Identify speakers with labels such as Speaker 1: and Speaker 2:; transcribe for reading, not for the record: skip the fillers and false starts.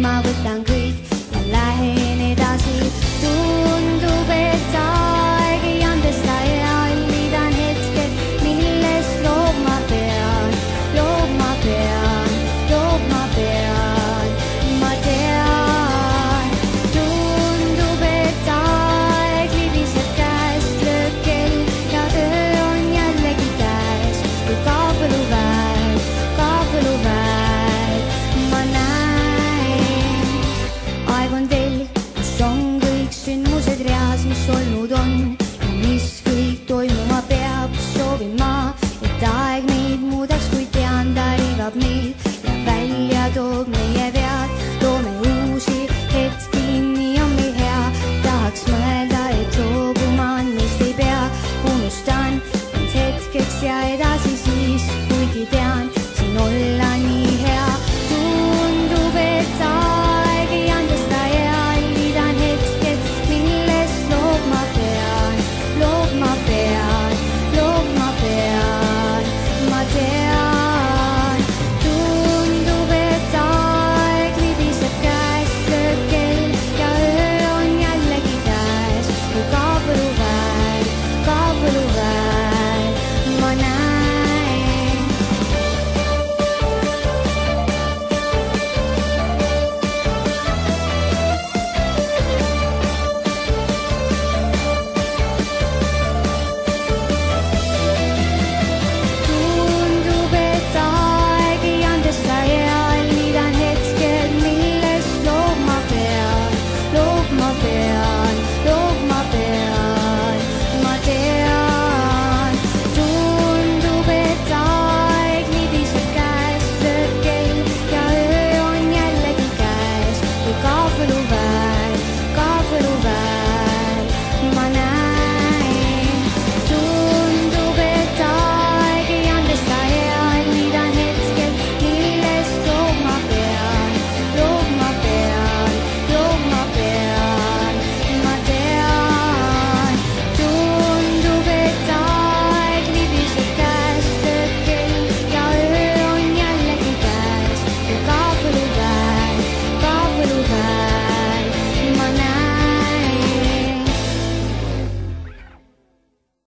Speaker 1: ma võtan kõik ja lähen edasi. Tundub, et aeg ei andesta ja liidan hetked, millest loobma pean, loobma pean, loobma pean. Ma tean, tundub, et aeg libiseb käest, lööb kell ja öö on jällegi käes. Kui kaob võluväed, kaob võluväed, ma näen, aeg on telg, kus on kõik sündmused reas, mis olnud on.